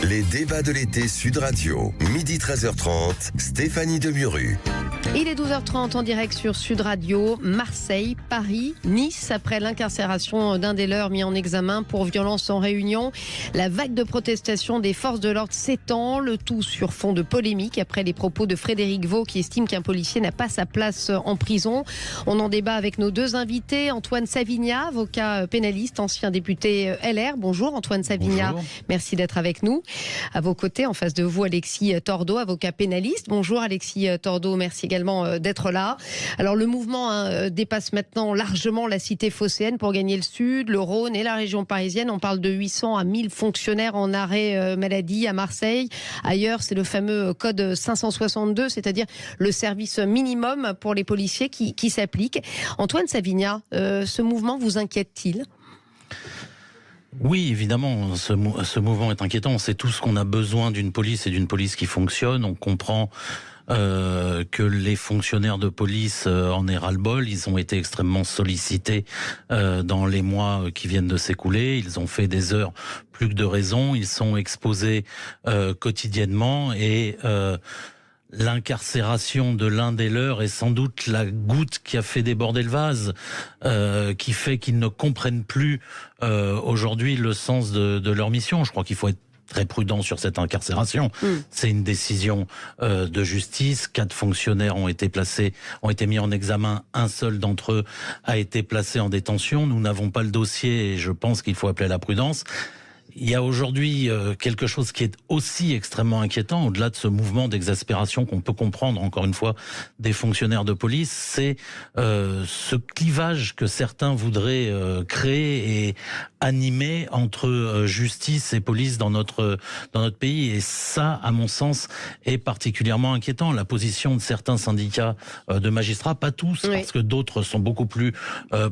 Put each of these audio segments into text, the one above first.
Les débats de l'été Sud Radio, midi 13h30, Stéphanie Demuru. Il est 12h30 en direct sur Sud Radio. Marseille, Paris, Nice, après l'incarcération d'un des leurs mis en examen pour violence en réunion. La vague de protestation des forces de l'ordre s'étend, le tout sur fond de polémique après les propos de Frédéric Vaux qui estime qu'un policier n'a pas sa place en prison. On en débat avec nos deux invités. Antoine Savigna, avocat pénaliste, ancien député LR. Bonjour Antoine Savigna. Bonjour. Merci d'être avec nous. À vos côtés, en face de vous, Alexis Tordeau, avocat pénaliste. Bonjour Alexis Tordeau, merci également d'être là. Alors le mouvement dépasse maintenant largement la cité phocéenne pour gagner le Sud, le Rhône et la région parisienne. On parle de 800 à 1000 fonctionnaires en arrêt maladie à Marseille. Ailleurs, c'est le fameux code 562, c'est-à-dire le service minimum pour les policiers qui s'applique. Antoine Savigna, ce mouvement vous inquiète-t-il ? Oui, évidemment, ce mouvement est inquiétant. On sait tous qu'on a besoin d'une police et d'une police qui fonctionne. On comprend que les fonctionnaires de police en aient ras-le-bol. Ils ont été extrêmement sollicités dans les mois qui viennent de s'écouler. Ils ont fait des heures plus que de raison. Ils sont exposés quotidiennement et l'incarcération de l'un des leurs est sans doute la goutte qui a fait déborder le vase, qui fait qu'ils ne comprennent plus aujourd'hui le sens de leur mission. Je crois qu'il faut être très prudent sur cette incarcération. C'est une décision de justice. 4 fonctionnaires ont été mis en examen. Un seul d'entre eux a été placé en détention. Nous n'avons pas le dossier et je pense qu'il faut appeler à la prudence. Il y a aujourd'hui quelque chose qui est aussi extrêmement inquiétant, au-delà de ce mouvement d'exaspération qu'on peut comprendre, encore une fois, des fonctionnaires de police, c'est ce clivage que certains voudraient créer et animer entre justice et police dans notre pays. Et ça, à mon sens, est particulièrement inquiétant. La position de certains syndicats de magistrats, pas tous, parce que d'autres sont beaucoup plus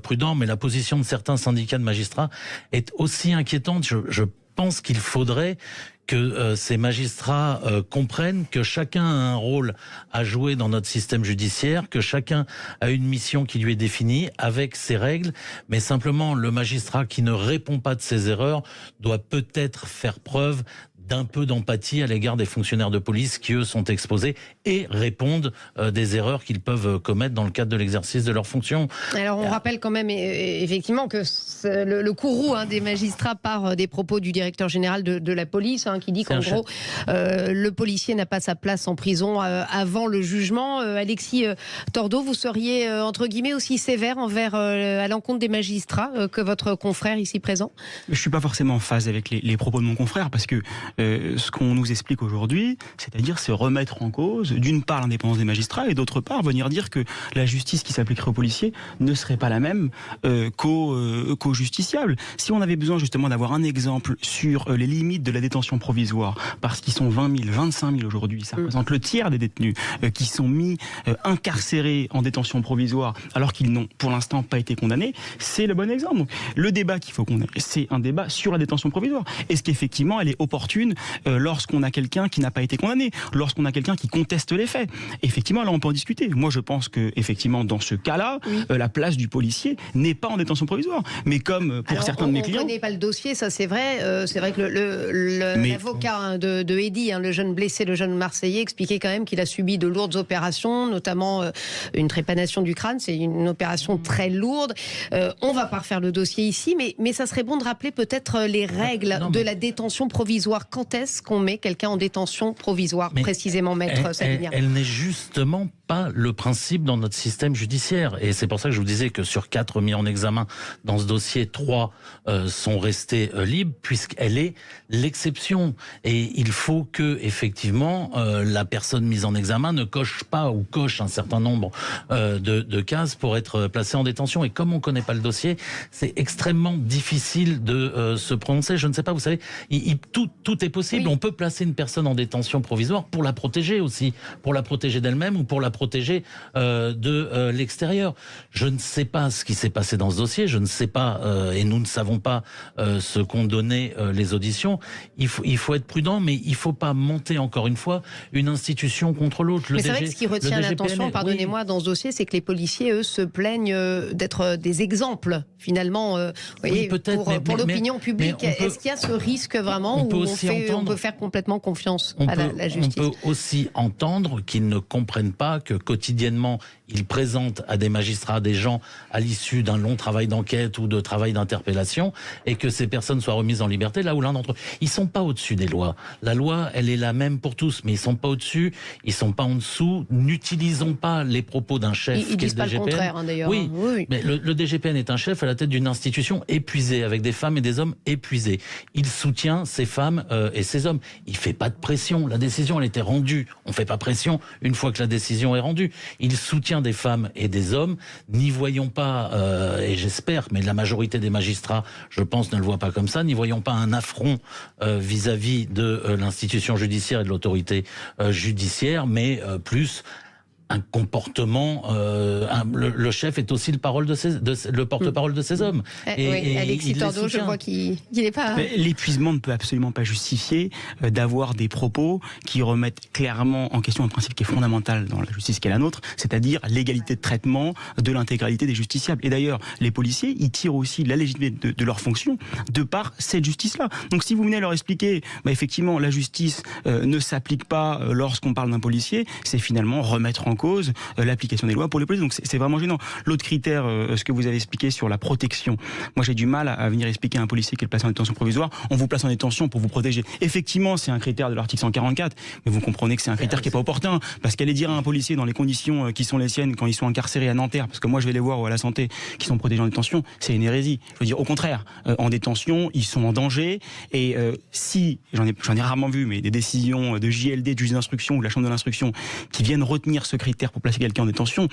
prudents, mais la position de certains syndicats de magistrats est aussi inquiétante. Je pense qu'il faudrait que ces magistrats comprennent que chacun a un rôle à jouer dans notre système judiciaire, que chacun a une mission qui lui est définie avec ses règles, mais simplement le magistrat qui ne répond pas de ses erreurs doit peut-être faire preuve d'un peu d'empathie à l'égard des fonctionnaires de police qui, eux, sont exposés et répondent des erreurs qu'ils peuvent commettre dans le cadre de l'exercice de leurs fonctions. Alors, on rappelle quand même effectivement que le courroux des magistrats part des propos du directeur général de la police, qui dit qu'en gros, le policier n'a pas sa place en prison avant le jugement. Alexis Tordeau, vous seriez, entre guillemets, aussi sévère à l'encontre des magistrats que votre confrère ici présent ? Je ne suis pas forcément en phase avec les propos de mon confrère, parce que ce qu'on nous explique aujourd'hui, c'est-à-dire se remettre en cause, d'une part l'indépendance des magistrats et d'autre part venir dire que la justice qui s'appliquerait aux policiers ne serait pas la même qu'aux justiciables. Si on avait besoin justement d'avoir un exemple sur les limites de la détention provisoire, parce qu'ils sont 20 000, 25 000 aujourd'hui, ça représente le tiers des détenus qui sont mis incarcérés en détention provisoire alors qu'ils n'ont pour l'instant pas été condamnés, c'est le bon exemple. Donc, le débat qu'il faut qu'on ait, c'est un débat sur la détention provisoire. Est-ce qu'effectivement elle est opportune lorsqu'on a quelqu'un qui n'a pas été condamné, lorsqu'on a quelqu'un qui conteste les faits? Effectivement, là on peut en discuter. Moi je pense que effectivement dans ce cas-là, la place du policier n'est pas en détention provisoire. Mais comme pour certains de mes clients, on ne connaît pas le dossier, ça c'est vrai. C'est vrai que l'avocat de Eddy, le jeune blessé, le jeune Marseillais, expliquait quand même qu'il a subi de lourdes opérations, notamment une trépanation du crâne. C'est une opération très lourde. On va pas refaire le dossier ici, mais ça serait bon de rappeler peut-être les règles de la détention provisoire. Quand est-ce qu'on met quelqu'un en détention provisoire, précisément, maître Savigna ? Elle n'est justement pas le principe dans notre système judiciaire. Et c'est pour ça que je vous disais que sur 4 mis en examen dans ce dossier, 3 sont restés libres, puisqu'elle est l'exception. Et il faut que, effectivement, la personne mise en examen ne coche pas ou coche un certain nombre de cases pour être placée en détention. Et comme on ne connaît pas le dossier, c'est extrêmement difficile de se prononcer. Je ne sais pas, vous savez, tout est possible. Oui. On peut placer une personne en détention provisoire pour la protéger aussi, pour la protéger d'elle-même ou pour la protéger protéger de l'extérieur. Je ne sais pas ce qui s'est passé dans ce dossier, je ne sais pas, et nous ne savons pas ce qu'ont donné les auditions. Il faut être prudent, mais il ne faut pas monter, encore une fois, une institution contre l'autre. Mais c'est vrai que ce qui retient l'attention, pardonnez-moi, dans ce dossier, c'est que les policiers, eux, se plaignent d'être des exemples, finalement, voyez, pour l'opinion publique. Est-ce qu'il y a ce risque vraiment où on peut faire complètement confiance à la justice? On peut aussi entendre qu'ils ne comprennent pas que quotidiennement, ils présentent à des magistrats des gens à l'issue d'un long travail d'enquête ou de travail d'interpellation, et que ces personnes soient remises en liberté, là où l'un d'entre eux... Ils ne sont pas au-dessus des lois. La loi, elle est la même pour tous, mais ils ne sont pas au-dessus, ils ne sont pas en dessous. N'utilisons pas les propos d'un chef. Ils disent pas le contraire, hein, d'ailleurs. Oui, mais le DGPN est un chef à la tête d'une institution épuisée, avec des femmes et des hommes épuisés. Il soutient ces femmes et ces hommes. Il ne fait pas de pression. La décision, elle était rendue. On ne fait pas pression une fois que la décision est rendue. Il soutient des femmes et des hommes. N'y voyons pas, et j'espère, mais la majorité des magistrats, je pense, ne le voient pas comme ça, n'y voyons pas un affront vis-à-vis de l'institution judiciaire et de l'autorité judiciaire, mais plus un comportement. Le chef est aussi le porte-parole de ses hommes. Et Alexis Tordeau, je vois qu'il n'est pas... L'épuisement ne peut absolument pas justifier d'avoir des propos qui remettent clairement en question un principe qui est fondamental dans la justice qui est la nôtre, c'est-à-dire l'égalité de traitement de l'intégralité des justiciables. Et d'ailleurs, les policiers, ils tirent aussi la légitimité de leur fonction de par cette justice-là. Donc si vous venez leur expliquer, effectivement, la justice ne s'applique pas lorsqu'on parle d'un policier, c'est finalement remettre en cause l'application des lois pour les policiers. Donc c'est vraiment gênant. L'autre critère, ce que vous avez expliqué sur la protection, moi j'ai du mal à venir expliquer à un policier qui est placé en détention provisoire, on vous place en détention pour vous protéger. Effectivement, c'est un critère de l'article 144, mais vous comprenez que c'est un critère qui n'est pas opportun, parce qu'aller dire à un policier dans les conditions qui sont les siennes quand ils sont incarcérés à Nanterre, parce que moi je vais les voir ou à la santé, qui sont protégés en détention, c'est une hérésie. Je veux dire, au contraire, en détention, ils sont en danger, et si, j'en ai rarement vu, mais des décisions de JLD, du juge d'instruction ou de la chambre de l'instruction, qui viennent retenir ce critère pour placer quelqu'un en détention,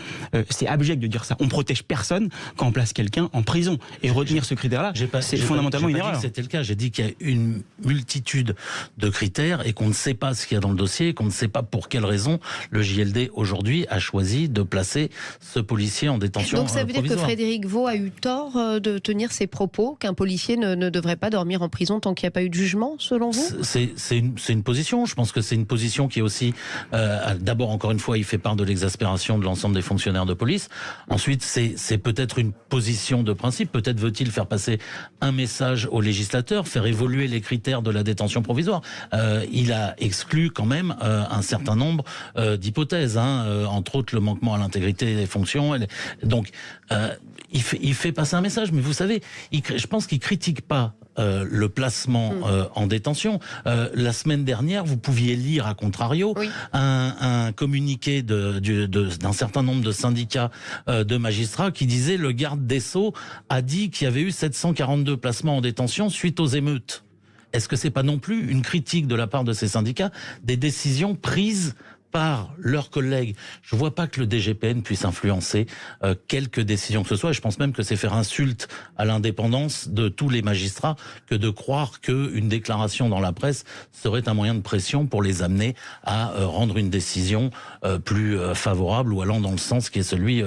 c'est abject de dire ça. On protège personne quand on place quelqu'un en prison. Et retenir ce critère-là, c'est fondamentalement une erreur. C'était le cas. J'ai dit qu'il y a une multitude de critères et qu'on ne sait pas ce qu'il y a dans le dossier, qu'on ne sait pas pour quelle raison le JLD aujourd'hui a choisi de placer ce policier en détention provisoire. Donc ça veut dire que Frédéric Vaux a eu tort de tenir ses propos, qu'un policier ne devrait pas dormir en prison tant qu'il n'y a pas eu de jugement, selon vous? C'est une position. Je pense que c'est une position qui est aussi... d'abord, encore une fois, il fait part de l'exaspération de l'ensemble des fonctionnaires de police. Ensuite, c'est peut-être une position de principe. Peut-être veut-il faire passer un message aux législateurs, faire évoluer les critères de la détention provisoire. Il a exclu quand même un certain nombre d'hypothèses, entre autres le manquement à l'intégrité des fonctions. Donc, il fait passer un message. Mais vous savez, je pense qu'il critique pas le placement en détention. La semaine dernière, vous pouviez lire à contrario un communiqué d'un certain nombre de syndicats de magistrats qui disait le garde des Sceaux a dit qu'il y avait eu 742 placements en détention suite aux émeutes. Est-ce que c'est pas non plus une critique de la part de ces syndicats des décisions prises par leurs collègues? Je vois pas que le DGPN puisse influencer quelques décisions que ce soit. Et je pense même que c'est faire insulte à l'indépendance de tous les magistrats que de croire qu'une déclaration dans la presse serait un moyen de pression pour les amener à rendre une décision plus favorable ou allant dans le sens qui est celui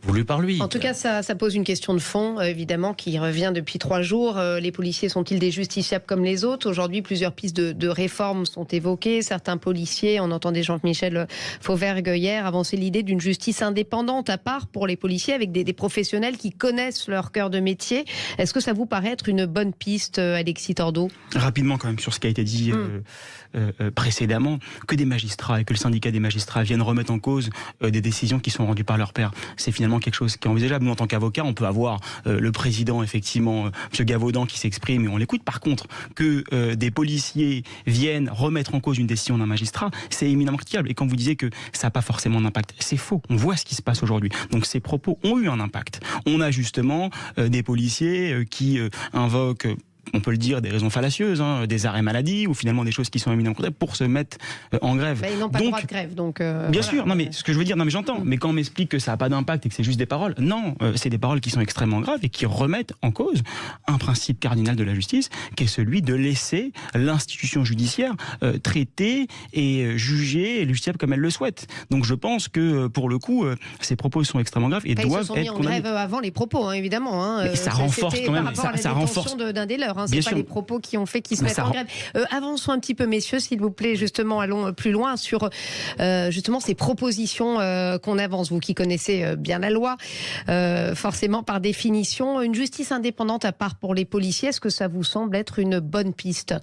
voulu par lui. En tout cas, ça pose une question de fond, évidemment, qui revient depuis 3 jours. Les policiers sont-ils des justiciables comme les autres? Aujourd'hui, plusieurs pistes de réforme sont évoquées. Certains policiers, on entendait Jean-Michel Fauvergue hier avancer l'idée d'une justice indépendante à part pour les policiers, avec des professionnels qui connaissent leur cœur de métier. Est-ce que ça vous paraît être une bonne piste, Alexis Tordeau? Rapidement quand même sur ce qui a été dit précédemment, que des magistrats et que le syndicat des magistrats viennent remettre en cause des décisions qui sont rendues par leur pairs, c'est finalement quelque chose qui est envisageable. Nous, en tant qu'avocats, on peut avoir le président, effectivement, M. Gavaudan, qui s'exprime et on l'écoute. Par contre, que des policiers viennent remettre en cause une décision d'un magistrat, c'est éminemment critiquable. Et quand vous disiez que ça n'a pas forcément d'impact, c'est faux. On voit ce qui se passe aujourd'hui. Donc ces propos ont eu un impact. On a justement des policiers qui invoquent on peut le dire, des raisons fallacieuses, des arrêts maladie ou finalement des choses qui sont éminemment contraires pour se mettre en grève. Ils n'ont pas le droit de grève, donc. Bien sûr, non mais ce que je veux dire, non mais j'entends. Mais quand on m'explique que ça n'a pas d'impact et que c'est juste des paroles, non, c'est des paroles qui sont extrêmement graves et qui remettent en cause un principe cardinal de la justice, qui est celui de laisser l'institution judiciaire traiter et juger et justiciable comme elle le souhaite. Donc je pense que pour le coup, ces propos sont extrêmement graves et doivent être condamnés. Ils se sont mis en grève avant les propos, évidemment. Mais ça renforce quand même. Ça renforce d'un des leurs. C'est pas les propos qui ont fait qu'ils se mettent en grève. Avançons un petit peu, messieurs, s'il vous plaît. Justement, allons plus loin sur justement ces propositions qu'on avance. Vous qui connaissez bien la loi, forcément par définition, une justice indépendante à part pour les policiers, est-ce que ça vous semble être une bonne piste ?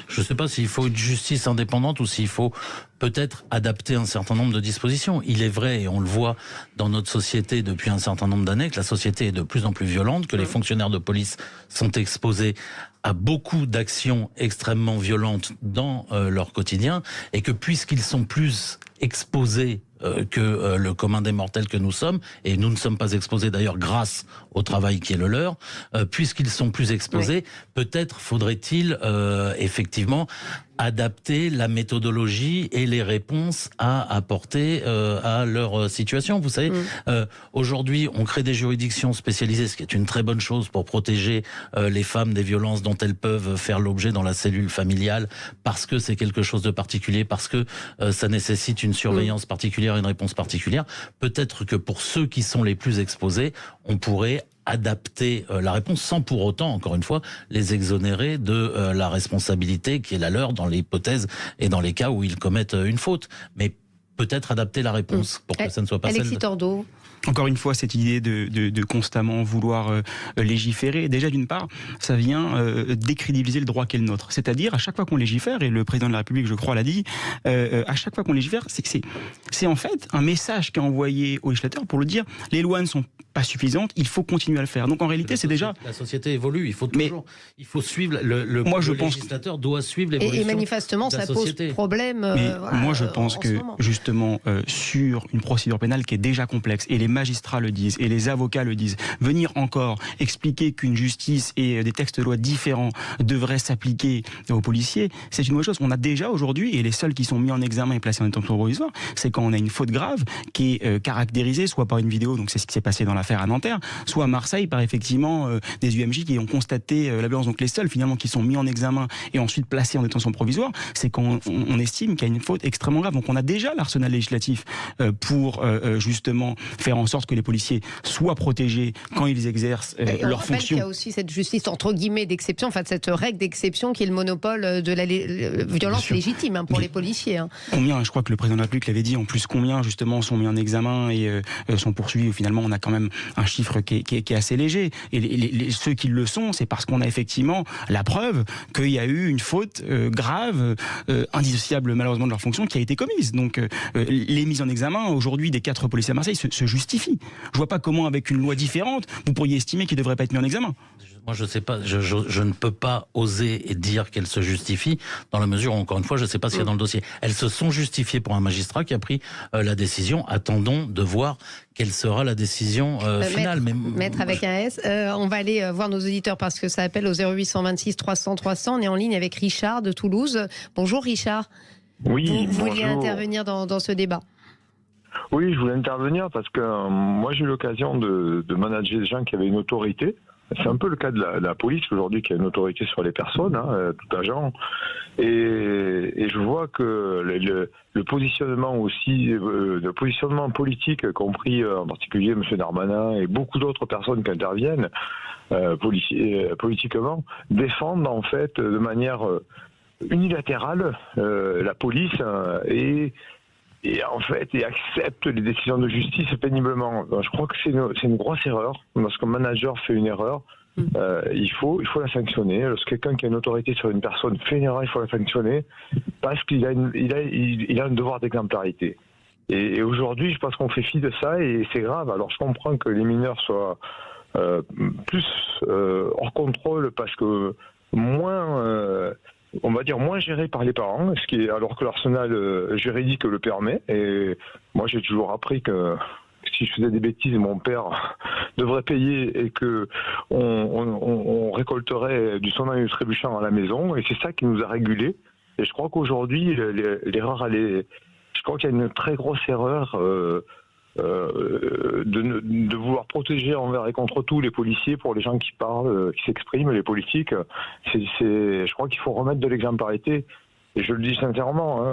Je ne sais pas s'il faut une justice indépendante ou s'il faut peut-être adapter un certain nombre de dispositions. Il est vrai, et on le voit dans notre société depuis un certain nombre d'années, que la société est de plus en plus violente, que les fonctionnaires de police sont exposés à beaucoup d'actions extrêmement violentes dans leur quotidien, et que puisqu'ils sont plus exposés que le commun des mortels que nous sommes, et nous ne sommes pas exposés d'ailleurs grâce au travail qui est le leur, puisqu'ils sont plus exposés, peut-être faudrait-il effectivement adapter la méthodologie et les réponses à apporter à leur situation. Vous savez, aujourd'hui, on crée des juridictions spécialisées, ce qui est une très bonne chose pour protéger les femmes des violences dont elles peuvent faire l'objet dans la cellule familiale, parce que c'est quelque chose de particulier, parce que ça nécessite une surveillance particulière, une réponse particulière. Peut-être que pour ceux qui sont les plus exposés, on pourrait adapter la réponse sans pour autant, encore une fois, les exonérer de la responsabilité qui est la leur dans l'hypothèse et dans les cas où ils commettent une faute. Mais peut-être adapter la réponse pour que ça ne soit pas Alexis Tordeau. Encore une fois, cette idée de constamment vouloir légiférer, déjà d'une part, ça vient décrédibiliser le droit qu'est le nôtre. C'est-à-dire, à chaque fois qu'on légifère, et le président de la République, je crois, l'a dit, à chaque fois qu'on légifère, c'est en fait un message qui est envoyé aux législateurs pour le dire, les lois ne sont pas suffisantes, il faut continuer à le faire. Donc en réalité, c'est déjà... La société évolue, il faut suivre, le législateur doit suivre l'évolution. Et manifestement, ça pose problème. Mais moi, je pense que, justement, sur une procédure pénale qui est déjà complexe, et les magistrats le disent, et les avocats le disent, venir encore expliquer qu'une justice et des textes de loi différents devraient s'appliquer aux policiers, c'est une bonne chose. On a déjà aujourd'hui, et les seuls qui sont mis en examen et placés en détention provisoire, c'est quand on a une faute grave qui est caractérisée soit par une vidéo, donc c'est ce qui s'est passé dans l'affaire à Nanterre, soit à Marseille par effectivement des UMJ qui ont constaté la violence. Donc les seuls finalement qui sont mis en examen et ensuite placés en détention provisoire, c'est quand on estime qu'il y a une faute extrêmement grave. Donc on a déjà l'arsenal législatif pour justement faire en sorte que les policiers soient protégés quand ils exercent leur fonction. Il y a aussi cette justice entre guillemets d'exception, enfin cette règle d'exception qui est le monopole de la violence légitime pour les policiers. Combien, je crois que le président de la République l'avait dit, en plus combien justement sont mis en examen et sont poursuivis. Finalement, on a quand même un chiffre qui est assez léger. Et ceux qui le sont, c'est parce qu'on a effectivement la preuve qu'il y a eu une faute grave, indissociable malheureusement de leur fonction, qui a été commise. Donc les mises en examen aujourd'hui des 4 policiers à Marseille se justifient. Je vois pas comment, avec une loi différente, vous pourriez estimer qu'ils ne devraient pas être mis en examen. Moi, je sais pas, je ne peux pas oser dire qu'elles se justifient, dans la mesure où, encore une fois, je ne sais pas ce qu'il y a dans le dossier. Elles se sont justifiées pour un magistrat qui a pris la décision. Attendons de voir quelle sera la décision finale. Maître avec un S. On va aller voir nos auditeurs parce que ça appelle au 0826 300 300. On est en ligne avec Richard de Toulouse. Bonjour Richard. Oui, vous vouliez intervenir dans ce débat? Oui, je voulais intervenir parce que moi j'ai eu l'occasion de manager des gens qui avaient une autorité. C'est un peu le cas de la police aujourd'hui qui a une autorité sur les personnes, tout agent. Et je vois que le positionnement aussi, le positionnement politique, compris en particulier M. Darmanin et beaucoup d'autres personnes qui interviennent politiquement, défendent en fait de manière unilatérale la police et en fait, accepte les décisions de justice péniblement. Je crois que c'est une grosse erreur. Lorsqu'un manager fait une erreur, il faut la sanctionner. Lorsque quelqu'un qui a une autorité sur une personne fait une erreur, il faut la sanctionner parce qu'il a un devoir d'exemplarité. Et aujourd'hui, je pense qu'on fait fi de ça et c'est grave. Alors je comprends que les mineurs soient plus hors contrôle parce que on va dire moins géré par les parents, alors que l'arsenal juridique le permet. Et moi, j'ai toujours appris que si je faisais des bêtises, mon père devrait payer et que on récolterait du sonnant et du trébuchant à la maison. Et c'est ça qui nous a régulés. Et je crois qu'aujourd'hui, l'erreur, je crois qu'il y a une très grosse erreur de vouloir protéger envers et contre tout les policiers pour les gens qui parlent, qui s'expriment, les politiques. Je crois qu'il faut remettre de l'exemplarité. Et je le dis sincèrement.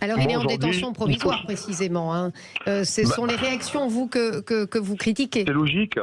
Alors, il est en détention provisoire, précisément. Ce sont les réactions, vous, que vous critiquez. C'est logique.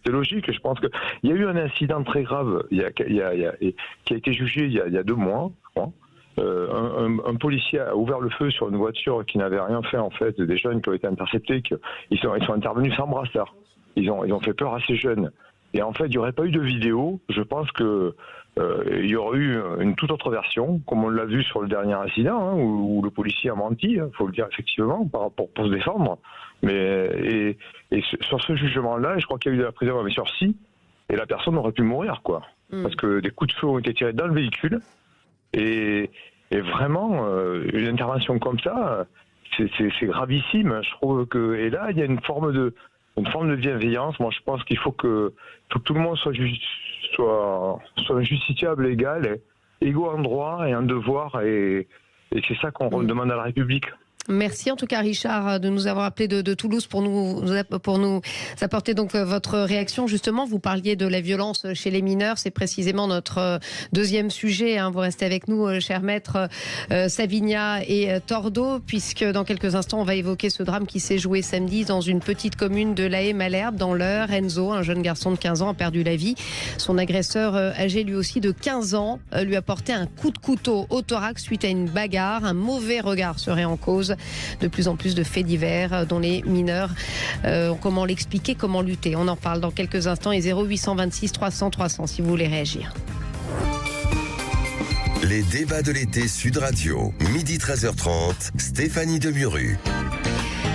C'est logique. Je pense qu'il y a eu un incident très grave qui a été jugé il y a 2 mois, je crois. Un policier a ouvert le feu sur une voiture qui n'avait rien fait, en fait, des jeunes qui ont été interceptés. Ils sont intervenus sans brassard. Ils ont fait peur à ces jeunes. Et en fait, il n'y aurait pas eu de vidéo. Je pense que il y aurait eu une toute autre version, comme on l'a vu sur le dernier incident, où le policier a menti, faut le dire effectivement, pour se défendre. Mais sur ce jugement-là, je crois qu'il y a eu de la prison avec sursis, et la personne aurait pu mourir, quoi. Parce que des coups de feu ont été tirés dans le véhicule, et vraiment, une intervention comme ça, c'est gravissime. Je trouve que, et là, il y a une forme de bienveillance. Moi, je pense qu'il faut que tout le monde soit justiciable, égal, égaux en droit et en devoir, et c'est ça qu'on demande à la République. Merci en tout cas, Richard, de nous avoir appelé de Toulouse pour nous apporter donc votre réaction. Justement, vous parliez de la violence chez les mineurs. C'est précisément notre deuxième sujet. Vous restez avec nous, cher maître Savigna et Tordo, puisque dans quelques instants, on va évoquer ce drame qui s'est joué samedi dans une petite commune de La Haye-Malherbe, dans l'Eure. Enzo, un jeune garçon de 15 ans, a perdu la vie. Son agresseur, âgé lui aussi de 15 ans, lui a porté un coup de couteau au thorax suite à une bagarre. Un mauvais regard serait en cause. De plus en plus de faits divers dont les mineurs comment l'expliquer, comment lutter. On en parle dans quelques instants. Et 0826 300 300 si vous voulez réagir. Les débats de l'été Sud Radio, midi 13h30, Stéphanie Demuru.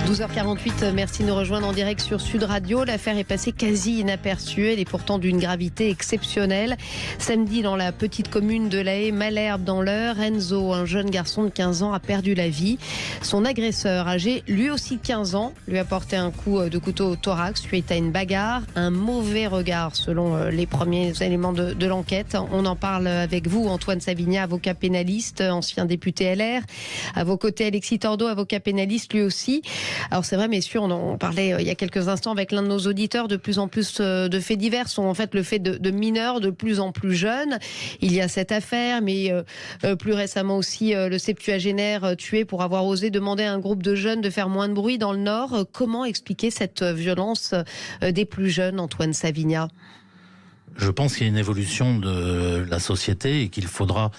12h48, merci de nous rejoindre en direct sur Sud Radio. L'affaire est passée quasi inaperçue. Elle est pourtant d'une gravité exceptionnelle. Samedi, dans la petite commune de La Haye-Malherbe, dans l'Eure, Enzo, un jeune garçon de 15 ans, a perdu la vie. Son agresseur, âgé lui aussi de 15 ans, lui a porté un coup de couteau au thorax suite à une bagarre. Un mauvais regard, selon les premiers éléments de l'enquête. On en parle avec vous, Antoine Savigna, avocat pénaliste, ancien député LR. À vos côtés, Alexis Tordo, avocat pénaliste lui aussi. Alors c'est vrai, messieurs, on en parlait il y a quelques instants avec l'un de nos auditeurs, de plus en plus de faits divers sont en fait le fait de mineurs de plus en plus jeunes. Il y a cette affaire, mais plus récemment aussi le septuagénaire tué pour avoir osé demander à un groupe de jeunes de faire moins de bruit dans le Nord. Comment expliquer cette violence des plus jeunes, Antoine Savigna ? Je pense qu'il y a une évolution de la société et qu'il faudra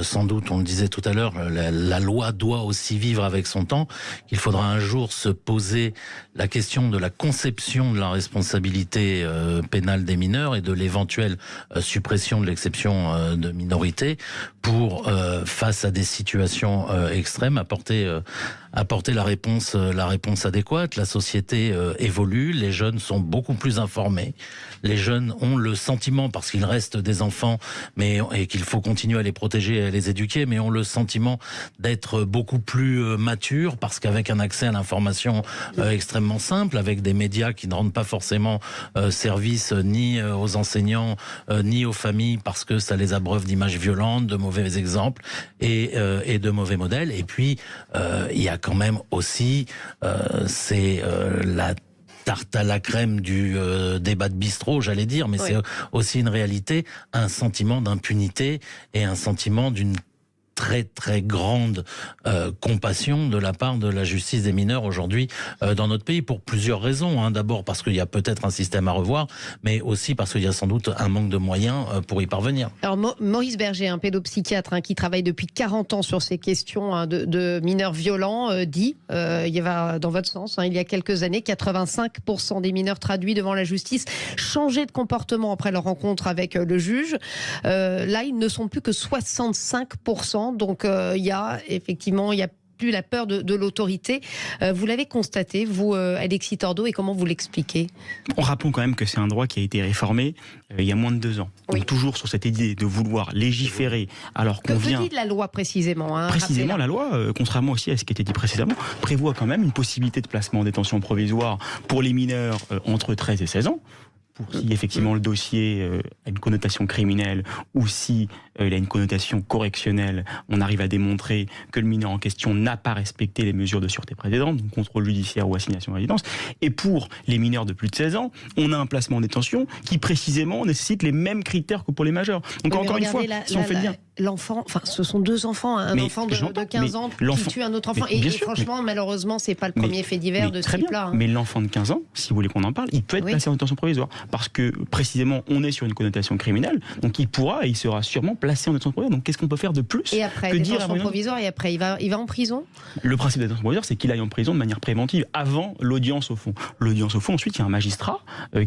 sans doute, on le disait tout à l'heure, la loi doit aussi vivre avec son temps, qu'il faudra un jour se poser la question de la conception de la responsabilité pénale des mineurs et de l'éventuelle suppression de l'exception de minorité pour, face à des situations extrêmes, apporter la réponse adéquate. La société évolue, les jeunes sont beaucoup plus informés, les jeunes ont le sentiment, parce qu'ils restent des enfants, et qu'il faut continuer à les protéger et à les éduquer, mais ont le sentiment d'être beaucoup plus matures, parce qu'avec un accès à l'information extrêmement simple, avec des médias qui ne rendent pas forcément service ni aux enseignants, ni aux familles, parce que ça les abreuve d'images violentes, de mauvais exemples et de mauvais modèles. Et puis, il y a quand même aussi, la tarte à la crème du débat de bistrot, j'allais dire, mais oui, c'est aussi une réalité, un sentiment d'impunité et un sentiment d'une très très grande compassion de la part de la justice des mineurs aujourd'hui dans notre pays, pour plusieurs raisons. D'abord parce qu'il y a peut-être un système à revoir, mais aussi parce qu'il y a sans doute un manque de moyens pour y parvenir. Alors Maurice Berger, un pédopsychiatre qui travaille depuis 40 ans sur ces questions de mineurs violents, dit, il va dans votre sens, il y a quelques années, 85% des mineurs traduits devant la justice changeaient de comportement après leur rencontre avec le juge. Là, ils ne sont plus que 65%. Donc il y a plus la peur de l'autorité. Vous l'avez constaté, vous, Alexis Tordeau, et comment vous l'expliquez? On rappelle quand même que c'est un droit qui a été réformé il y a moins de 2 ans. Oui. Donc toujours sur cette idée de vouloir légiférer alors qu'on vient... Que dit la loi précisément, hein, Précisément, la loi, contrairement aussi à ce qui a été dit précédemment, prévoit quand même une possibilité de placement en détention provisoire pour les mineurs entre 13 et 16 ans. Pour si effectivement le dossier a une connotation criminelle ou si il a une connotation correctionnelle, on arrive à démontrer que le mineur en question n'a pas respecté les mesures de sûreté précédentes, donc contrôle judiciaire ou assignation à résidence. Et pour les mineurs de plus de 16 ans, on a un placement en détention qui précisément nécessite les mêmes critères que pour les majeurs. Donc encore une fois, si on fait le bien... L'enfant, enfin, ce sont 2 enfants, un enfant de 15 ans qui tue un autre enfant. Et franchement, malheureusement, c'est pas le premier fait divers de ce type-là. Mais l'enfant de 15 ans, si vous voulez qu'on en parle, il peut être placé en détention provisoire. Parce que, précisément, on est sur une connotation criminelle. Donc, il pourra et il sera sûrement placé en détention provisoire. Donc, qu'est-ce qu'on peut faire de plus et après, que dire détention provisoire, et après, il va en prison? Le principe de la détention provisoire, c'est qu'il aille en prison de manière préventive avant l'audience au fond. L'audience au fond, ensuite, il y a un magistrat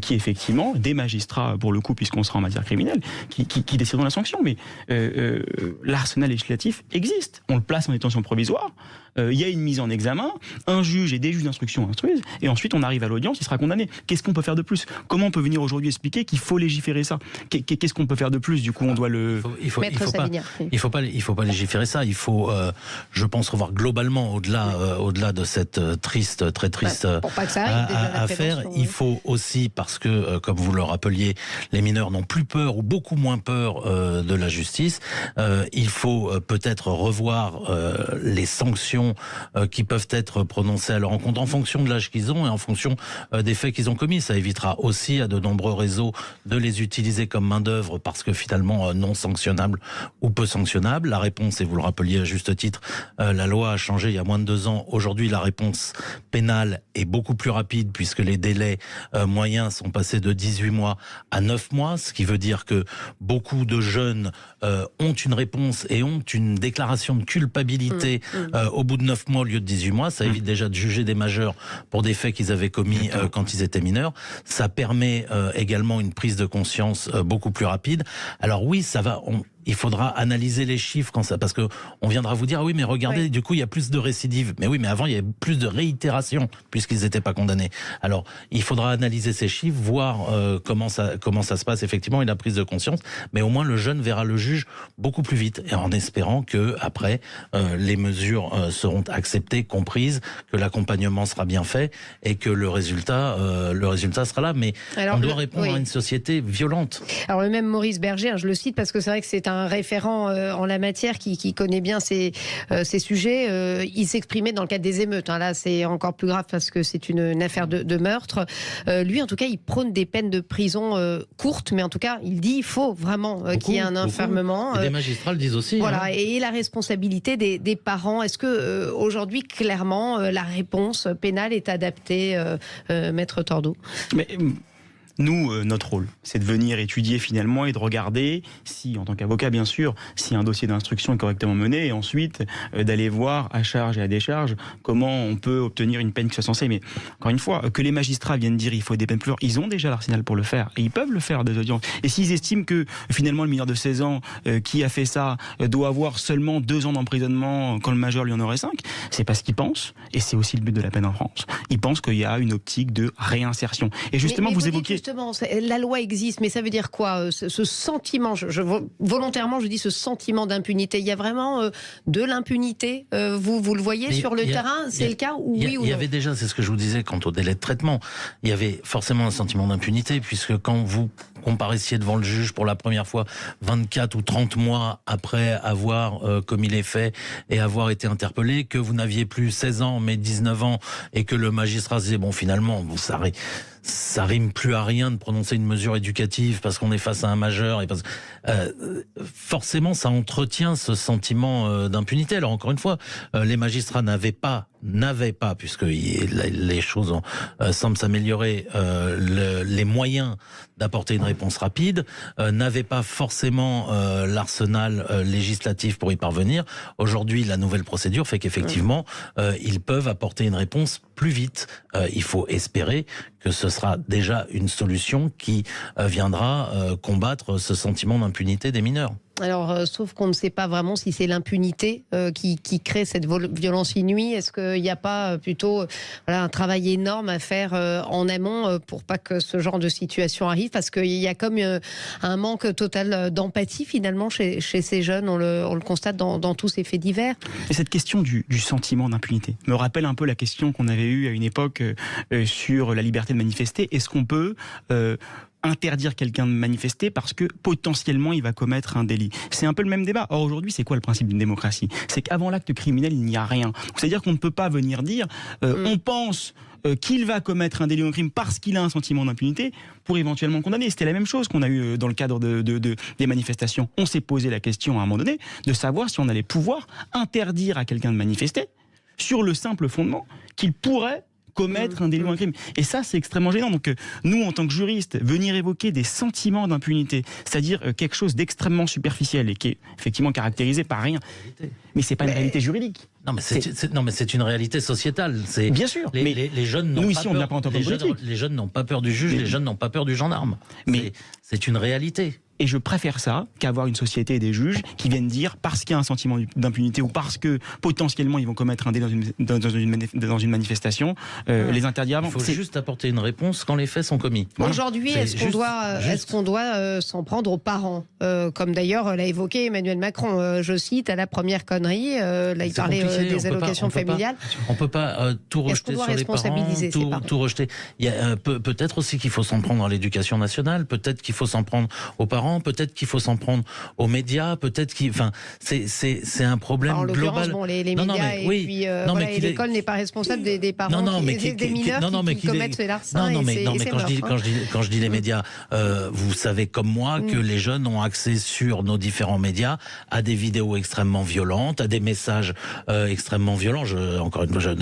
qui, effectivement, des magistrats, pour le coup, puisqu'on sera en matière criminelle, qui décideront la sanction. Mais l'arsenal législatif existe. On le place en détention provisoire. Il y a une mise en examen, un juge et des juges d'instruction instruisent, et ensuite on arrive à l'audience, il sera condamné. Qu'est-ce qu'on peut faire de plus? Comment on peut venir aujourd'hui expliquer qu'il faut légiférer ça? Qu'est-ce qu'on peut faire de plus? Du coup, on doit le... Il faut pas légiférer ça. Il faut, je pense, revoir globalement au-delà de cette très triste affaire. Il faut aussi, parce que, comme vous le rappeliez, les mineurs n'ont plus peur ou beaucoup moins peur de la justice. Il faut peut-être revoir les sanctions qui peuvent être prononcées à leur encontre en fonction de l'âge qu'ils ont et en fonction des faits qu'ils ont commis. Ça évitera aussi à de nombreux réseaux de les utiliser comme main d'œuvre parce que finalement non sanctionnables ou peu sanctionnables. La réponse, et vous le rappeliez à juste titre, la loi a changé il y a moins de 2 ans. Aujourd'hui, la réponse pénale est beaucoup plus rapide puisque les délais moyens sont passés de 18 mois à 9 mois, ce qui veut dire que beaucoup de jeunes ont une réponse et ont une déclaration de culpabilité au bout de 9 mois au lieu de 18 mois. Ça évite déjà de juger des majeurs pour des faits qu'ils avaient commis quand ils étaient mineurs. Ça permet également une prise de conscience beaucoup plus rapide. Alors oui, ça va... Il faudra analyser les chiffres quand ça, parce que on viendra vous dire, ah oui, mais regardez, du coup, il y a plus de récidives. Mais oui, mais avant, il y avait plus de réitérations, puisqu'ils n'étaient pas condamnés. Alors, il faudra analyser ces chiffres, voir comment ça se passe effectivement, et la prise de conscience. Mais au moins, le jeune verra le juge beaucoup plus vite, et en espérant que, après, les mesures seront acceptées, comprises, que l'accompagnement sera bien fait, et que le résultat sera là. Mais alors, on doit répondre à une société violente. Alors, le même Maurice Berger, je le cite parce que c'est vrai que c'est un référent en la matière qui connaît bien ces sujets. Il s'exprimait dans le cadre des émeutes. Là, c'est encore plus grave parce que c'est une affaire de meurtre. Lui, en tout cas, il prône des peines de prison courtes, mais en tout cas, il dit qu'il faut vraiment qu'il y ait un enfermement. Et des magistrats le disent aussi. Voilà, et la responsabilité des parents. Est-ce que aujourd'hui, clairement, la réponse pénale est adaptée, Maître Tordeau? Nous, notre rôle, c'est de venir étudier finalement et de regarder si, en tant qu'avocat bien sûr, si un dossier d'instruction est correctement mené et ensuite d'aller voir à charge et à décharge comment on peut obtenir une peine qui soit censée. Mais encore une fois, que les magistrats viennent dire il faut des peines plus lourdes, ils ont déjà l'arsenal pour le faire et ils peuvent le faire des audiences. Et s'ils estiment que finalement le mineur de 16 ans qui a fait ça doit avoir seulement 2 ans d'emprisonnement quand le majeur lui en aurait 5, c'est parce qu'ils pensent, et c'est aussi le but de la peine en France, ils pensent qu'il y a une optique de réinsertion. Et justement, vous évoquez... Justement, la loi existe, mais ça veut dire quoi? Ce sentiment, volontairement je dis ce sentiment d'impunité, il y a vraiment de l'impunité, vous le voyez sur le terrain, c'est le cas ou oui ou non? Il y avait déjà, c'est ce que je vous disais quant au délai de traitement, il y avait forcément un sentiment d'impunité, puisque quand vous comparaissiez devant le juge pour la première fois 24 ou 30 mois après avoir commis les faits et avoir été interpellé, que vous n'aviez plus 16 ans mais 19 ans et que le magistrat se disait bon finalement ça rime plus à rien de prononcer une mesure éducative parce qu'on est face à un majeur et forcément ça entretient ce sentiment d'impunité. Alors encore une fois, les magistrats n'avaient pas, puisque les choses semblent s'améliorer, les moyens d'apporter une réponse rapide, n'avaient pas forcément l'arsenal législatif pour y parvenir. Aujourd'hui, la nouvelle procédure fait qu'effectivement, ils peuvent apporter une réponse plus vite. Il faut espérer que ce sera déjà une solution qui viendra combattre ce sentiment d'impunité des mineurs. Alors, sauf qu'on ne sait pas vraiment si c'est l'impunité qui crée cette violence inouïe. Est-ce qu'il n'y a pas plutôt un travail énorme à faire en amont pour pas que ce genre de situation arrive? Parce qu'il y a comme un manque total d'empathie finalement chez ces jeunes. On le constate dans tous ces faits divers. Et cette question du sentiment d'impunité me rappelle un peu la question qu'on avait eue à une époque sur la liberté de manifester. Est-ce qu'on peut interdire quelqu'un de manifester parce que potentiellement il va commettre un délit? C'est un peu le même débat. Or aujourd'hui, c'est quoi le principe d'une démocratie? C'est qu'avant l'acte criminel, il n'y a rien. C'est-à-dire qu'on ne peut pas venir dire on pense qu'il va commettre un délit ou un crime parce qu'il a un sentiment d'impunité pour éventuellement condamner. C'était la même chose qu'on a eu dans le cadre des manifestations. On s'est posé la question à un moment donné de savoir si on allait pouvoir interdire à quelqu'un de manifester sur le simple fondement qu'il pourrait commettre un délit ou un crime. Et ça, c'est extrêmement gênant. Donc, nous, en tant que juristes, venir évoquer des sentiments d'impunité, c'est-à-dire quelque chose d'extrêmement superficiel et qui est effectivement caractérisé par rien, mais c'est pas une réalité juridique. Non, mais c'est une réalité sociétale. Bien sûr. Les jeunes n'ont nous, pas ici, on peur. n'a pas entendu politique. Les jeunes n'ont pas peur du juge, les jeunes n'ont pas peur du gendarme. Mais c'est une réalité. Et je préfère ça qu'avoir une société et des juges qui viennent dire, parce qu'il y a un sentiment d'impunité ou parce que potentiellement ils vont commettre un délit dans une manifestation, les interdire avant. Il faut juste apporter une réponse quand les faits sont commis. Voilà. Aujourd'hui, est-ce qu'on doit s'en prendre aux parents comme d'ailleurs l'a évoqué Emmanuel Macron, je cite, à la première connerie, là il parlait des allocations familiales. On ne peut pas tout rejeter sur les parents, tout rejeter. Il y a peut-être aussi qu'il faut s'en prendre à l'éducation nationale, peut-être qu'il faut s'en prendre aux parents, peut-être qu'il faut s'en prendre aux médias, peut-être c'est un problème global. Bon, les médias et l'école n'est pas responsable des parents des mineurs qui commettent ces larcins. Quand je dis les médias, vous savez comme moi que les jeunes ont accès sur nos différents médias à des vidéos extrêmement violentes, à des messages extrêmement violents. Encore une fois,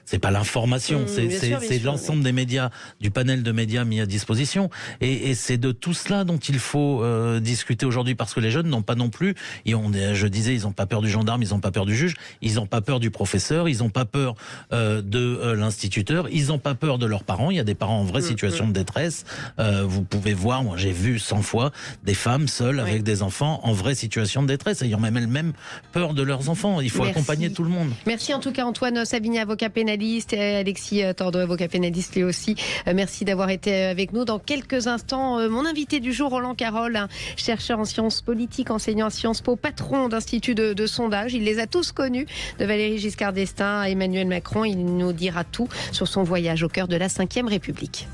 c'est pas l'information, c'est l'ensemble des médias, du panel de médias mis à disposition. Et c'est de tout cela dont il faut discuter aujourd'hui, parce que les jeunes n'ont pas non plus, je disais, ils n'ont pas peur du gendarme, ils n'ont pas peur du juge, ils n'ont pas peur du professeur, ils n'ont pas peur de l'instituteur, ils n'ont pas peur de leurs parents. Il y a des parents en vraie situation de détresse. Vous pouvez voir, moi j'ai vu 100 fois des femmes seules avec des enfants en vraie situation de détresse, ayant même elles-mêmes peur de leurs enfants. Il faut accompagner tout le monde. Merci en tout cas Antoine Savigny, avocat pénaliste, et Alexis Tordeau, avocat pénaliste lui aussi. Merci d'avoir été avec nous. Dans quelques instants, mon invité du jour, Roland Carroll, chercheur en sciences politiques, enseignant à Sciences Po, patron d'instituts de sondage. Il les a tous connus, de Valéry Giscard d'Estaing à Emmanuel Macron. Il nous dira tout sur son voyage au cœur de la Ve République.